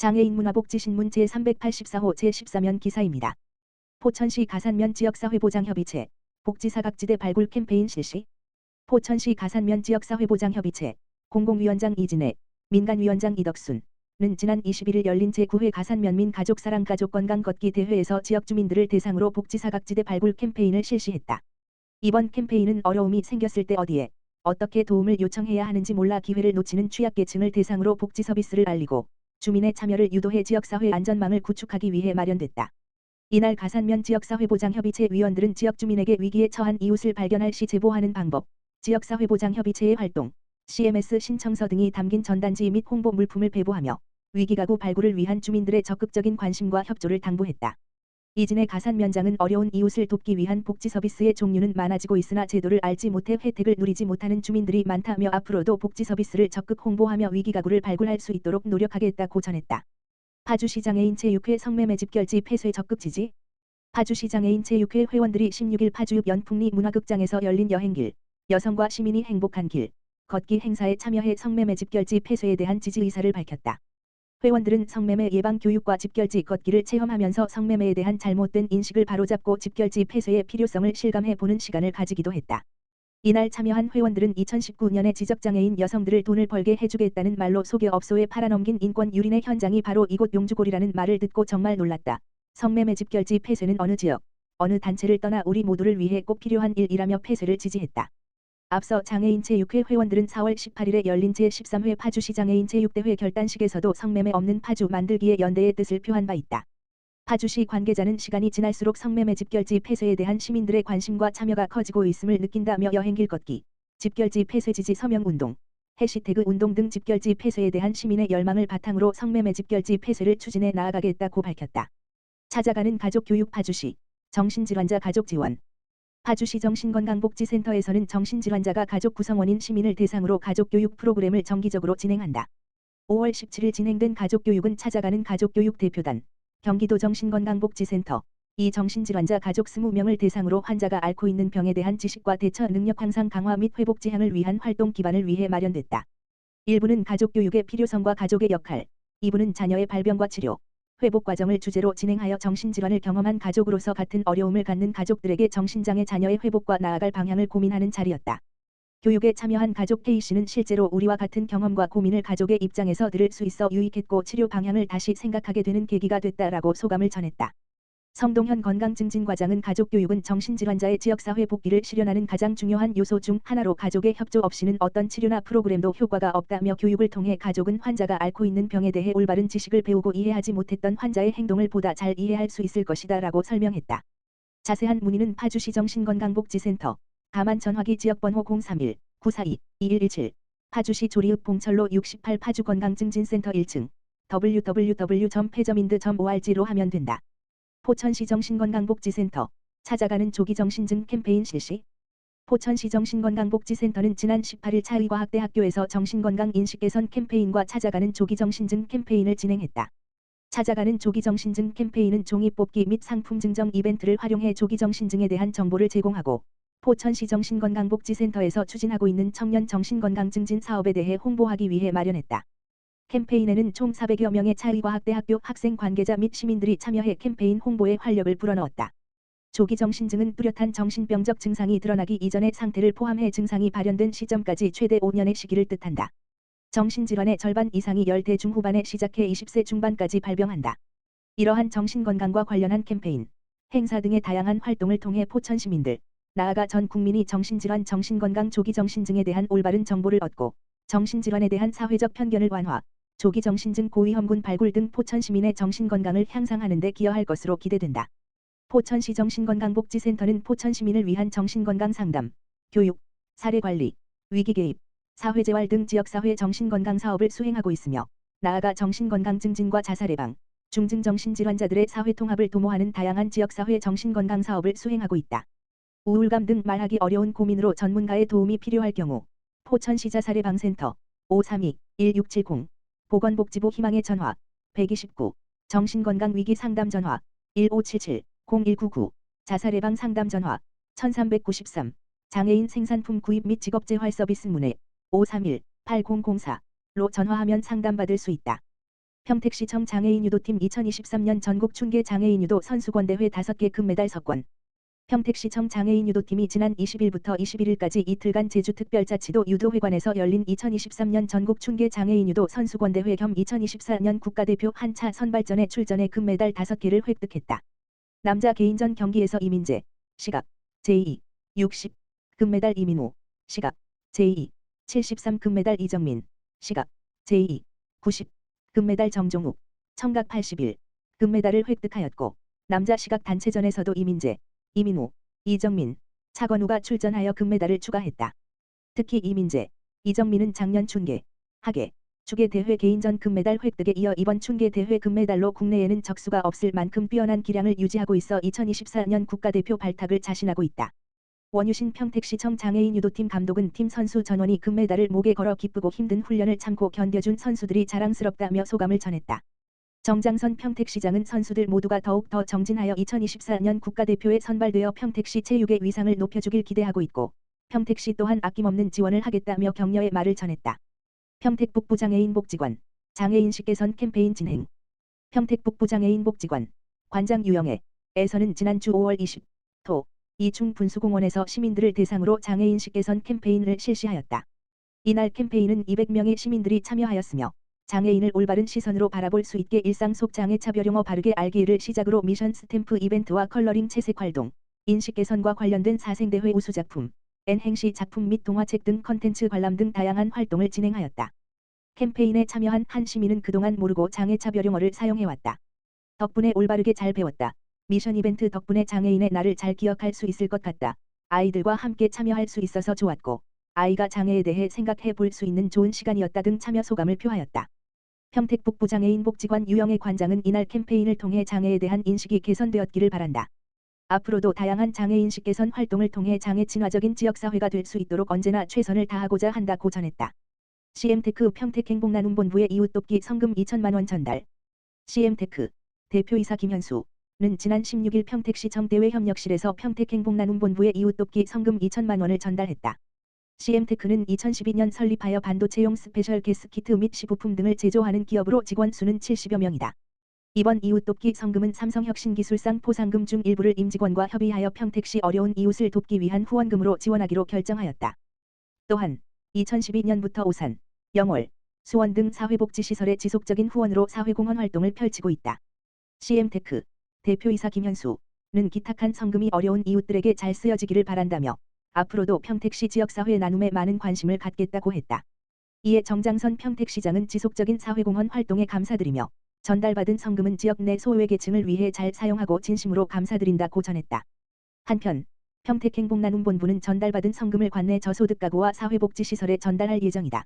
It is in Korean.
장애인 문화복지신문 제384호 제14면 기사입니다. 포천시 가산면 지역사회보장협의체 복지사각지대 발굴 캠페인 실시. 포천시 가산면 지역사회보장협의체 공공위원장 이진애, 민간위원장 이덕순은 지난 21일 열린 제9회 가산면민 가족사랑 가족건강 걷기 대회에서 지역 주민들을 대상으로 복지사각지대 발굴 캠페인을 실시했다. 이번 캠페인은 어려움이 생겼을 때 어디에 어떻게 도움을 요청해야 하는지 몰라 기회를 놓치는 취약계층을 대상으로 복지 서비스를 알리고 주민의 참여를 유도해 지역사회 안전망을 구축하기 위해 마련됐다. 이날 가산면 지역사회보장협의체 위원들은 지역 주민에게 위기에 처한 이웃을 발견할 시 제보하는 방법, 지역사회보장협의체의 활동, CMS 신청서 등이 담긴 전단지 및 홍보 물품을 배부하며 위기가구 발굴을 위한 주민들의 적극적인 관심과 협조를 당부했다. 이진애 가산면장은 어려운 이웃을 돕기 위한 복지 서비스의 종류는 많아지고 있으나 제도를 알지 못해 혜택을 누리지 못하는 주민들이 많다며 앞으로도 복지 서비스를 적극 홍보하며 위기가구를 발굴할 수 있도록 노력하겠다고 전했다. 파주시 장애인 제6회 성매매 집결지 폐쇄 적극 지지. 파주시 장애인 제6회 회원들이 16일 파주 연풍리 문화극장에서 열린 여행길, 여성과 시민이 행복한 길, 걷기 행사에 참여해 성매매 집결지 폐쇄에 대한 지지 의사를 밝혔다. 회원들은 성매매 예방 교육과 집결지 걷기를 체험하면서 성매매에 대한 잘못된 인식을 바로잡고 집결지 폐쇄의 필요성을 실감해보는 시간을 가지기도 했다. 이날 참여한 회원들은 2019년에 지적장애인 여성들을 돈을 벌게 해주겠다는 말로 소개업소에 팔아넘긴 인권 유린의 현장이 바로 이곳 용주골이라는 말을 듣고 정말 놀랐다. 성매매 집결지 폐쇄는 어느 지역, 어느 단체를 떠나 우리 모두를 위해 꼭 필요한 일이라며 폐쇄를 지지했다. 앞서 장애인 제6회 회원들은 4월 18일에 열린 제13회 파주시 장애인 제6대회 결단식에서도 성매매 없는 파주 만들기의 연대의 뜻을 표한 바 있다. 파주시 관계자는 시간이 지날수록 성매매 집결지 폐쇄에 대한 시민들의 관심과 참여가 커지고 있음을 느낀다며 여행길 걷기, 집결지 폐쇄 지지 서명운동, 해시태그 운동 등 집결지 폐쇄에 대한 시민의 열망을 바탕으로 성매매 집결지 폐쇄를 추진해 나아가겠다고 밝혔다. 찾아가는 가족교육 파주시 정신질환자 가족지원. 파주시 정신건강복지센터에서는 정신질환자가 가족 구성원인 시민을 대상으로 가족교육 프로그램을 정기적으로 진행한다. 5월 17일 진행된 가족교육은 찾아가는 가족교육 대표단, 경기도 정신건강복지센터, 이 정신질환자 가족 20명을 대상으로 환자가 앓고 있는 병에 대한 지식과 대처 능력 향상 강화 및 회복 지향을 위한 활동 기반을 위해 마련됐다. 1부는 가족교육의 필요성과 가족의 역할, 2부는 자녀의 발병과 치료, 회복 과정을 주제로 진행하여 정신질환을 경험한 가족으로서 같은 어려움을 갖는 가족들에게 정신장애 자녀의 회복과 나아갈 방향을 고민하는 자리였다. 교육에 참여한 가족 K씨는 실제로 우리와 같은 경험과 고민을 가족의 입장에서 들을 수 있어 유익했고 치료 방향을 다시 생각하게 되는 계기가 됐다라고 소감을 전했다. 성동현 건강증진과장은 가족교육은 정신질환자의 지역사회 복귀를 실현하는 가장 중요한 요소 중 하나로 가족의 협조 없이는 어떤 치료나 프로그램도 효과가 없다며 교육을 통해 가족은 환자가 앓고 있는 병에 대해 올바른 지식을 배우고 이해하지 못했던 환자의 행동을 보다 잘 이해할 수 있을 것이다 라고 설명했다. 자세한 문의는 파주시 정신건강복지센터 가만 전화기 지역번호 031-942-2117 파주시 조리읍 봉철로 68 파주건강증진센터 1층 www.폐점인드.org로 하면 된다. 포천시 정신건강복지센터 찾아가는 조기정신증 캠페인 실시. 포천시 정신건강복지센터는 지난 18일 차의과학대학교에서 정신건강 인식 개선 캠페인과 찾아가는 조기정신증 캠페인을 진행했다. 찾아가는 조기정신증 캠페인은 종이 뽑기 및 상품 증정 이벤트를 활용해 조기정신증에 대한 정보를 제공하고 포천시 정신건강복지센터에서 추진하고 있는 청년 정신건강증진 사업에 대해 홍보하기 위해 마련했다. 캠페인에는 총 400여 명의 차의과학대학교 학생 관계자 및 시민들이 참여해 캠페인 홍보에 활력을 불어넣었다. 조기정신증은 뚜렷한 정신병적 증상이 드러나기 이전의 상태를 포함해 증상이 발현된 시점까지 최대 5년의 시기를 뜻한다. 정신질환의 절반 이상이 10대 중후반에 시작해 20세 중반까지 발병한다. 이러한 정신건강과 관련한 캠페인, 행사 등의 다양한 활동을 통해 포천 시민들, 나아가 전 국민이 정신질환 정신건강 조기정신증에 대한 올바른 정보를 얻고 정신질환에 대한 사회적 편견을 완화, 조기정신증 고위험군 발굴 등 포천 시민의 정신건강을 향상하는 데 기여할 것으로 기대된다. 포천시 정신건강복지센터는 포천 시민을 위한 정신건강 상담, 교육, 사례관리, 위기개입, 사회재활 등 지역사회 정신건강 사업을 수행하고 있으며 나아가 정신건강 증진과 자살 예방, 중증정신질환자들의 사회통합을 도모하는 다양한 지역사회 정신건강 사업을 수행하고 있다. 우울감 등 말하기 어려운 고민으로 전문가의 도움이 필요할 경우 포천시 자살예방센터 532-1670 보건복지부 희망의 전화 129 정신건강위기 상담 전화 1577-0199 자살예방 상담 전화 1393 장애인 생산품 구입 및 직업재활 서비스 문의 531-8004로 전화하면 상담받을 수 있다. 평택시청 장애인 유도팀 2023년 전국 춘계 장애인 유도 선수권대회 5개 금메달 석권. 평택시청 장애인 유도팀이 지난 20일부터 21일까지 이틀간 제주특별자치도 유도회관에서 열린 2023년 전국 춘계 장애인 유도 선수권대회 겸 2024년 국가대표 한차 선발전에 출전해 금메달 5개를 획득했다. 남자 개인전 경기에서 이민재, 시각, 제2, 60, 금메달 이민호, 시각, 제2, 73 금메달 이정민, 시각, 제2, 90, 금메달 정종욱, 청각 81, 금메달을 획득하였고, 남자 시각 단체전에서도 이민재, 이민호, 이정민, 차건우가 출전하여 금메달을 추가했다. 특히 이민재, 이정민은 작년 춘계, 하계, 주계 대회 개인전 금메달 획득에 이어 이번 춘계 대회 금메달로 국내에는 적수가 없을 만큼 뛰어난 기량을 유지하고 있어 2024년 국가대표 발탁을 자신하고 있다. 원유신 평택시청 장애인 유도팀 감독은 팀 선수 전원이 금메달을 목에 걸어 기쁘고 힘든 훈련을 참고 견뎌준 선수들이 자랑스럽다며 소감을 전했다. 정장선 평택시장은 선수들 모두가 더욱 더 정진하여 2024년 국가대표에 선발되어 평택시 체육의 위상을 높여주길 기대하고 있고 평택시 또한 아낌없는 지원을 하겠다며 격려의 말을 전했다. 평택북부 장애인 복지관 장애인식 개선 캠페인 진행. 평택북부 장애인 복지관 관장 유영애 에서는 지난주 5월 20토 이중 분수공원에서 시민들을 대상으로 장애인식 개선 캠페인을 실시하였다. 이날 캠페인은 200명의 시민들이 참여하였으며 장애인을 올바른 시선으로 바라볼 수 있게 일상 속 장애 차별용어 바르게 알기를 시작으로 미션 스탬프 이벤트와 컬러링 채색 활동, 인식 개선과 관련된 사생대회 우수작품, N행시 작품 및 동화책 등 컨텐츠 관람 등 다양한 활동을 진행하였다. 캠페인에 참여한 한 시민은 그동안 모르고 장애 차별용어를 사용해왔다. 덕분에 올바르게 잘 배웠다. 미션 이벤트 덕분에 장애인의 나를 잘 기억할 수 있을 것 같다. 아이들과 함께 참여할 수 있어서 좋았고 아이가 장애에 대해 생각해 볼 수 있는 좋은 시간이었다 등 참여 소감을 표하였다. 평택북부 장애인 복지관 유영애 관장은 이날 캠페인을 통해 장애에 대한 인식이 개선되었기를 바란다. 앞으로도 다양한 장애인식 개선 활동을 통해 장애 친화적인 지역사회가 될 수 있도록 언제나 최선을 다하고자 한다고 전했다. CM테크 평택행복나눔본부의 이웃돕기 성금 2천만 원 전달. CM테크 대표이사 김현수는 지난 16일 평택시청 대외협력실에서 평택행복나눔본부의 이웃돕기 성금 2천만 원을 전달했다. CM테크는 2012년 설립하여 반도체용 스페셜 가스키트 및 시부품 등을 제조하는 기업으로 직원 수는 70여 명이다. 이번 이웃돕기 성금은 삼성혁신기술상 포상금 중 일부를 임직원과 협의하여 평택시 어려운 이웃을 돕기 위한 후원금으로 지원하기로 결정하였다. 또한 2012년부터 오산, 영월, 수원 등 사회복지시설의 지속적인 후원으로 사회공헌 활동을 펼치고 있다. CM테크 대표이사 김현수는 기탁한 성금이 어려운 이웃들에게 잘 쓰여지기를 바란다며 앞으로도 평택시 지역사회 나눔에 많은 관심을 갖겠다고 했다. 이에 정장선 평택시장은 지속적인 사회공헌 활동에 감사드리며 전달받은 성금은 지역 내 소외계층을 위해 잘 사용하고 진심으로 감사드린다고 전했다. 한편 평택행복나눔본부는 전달받은 성금을 관내 저소득 가구와 사회복지시설에 전달할 예정이다.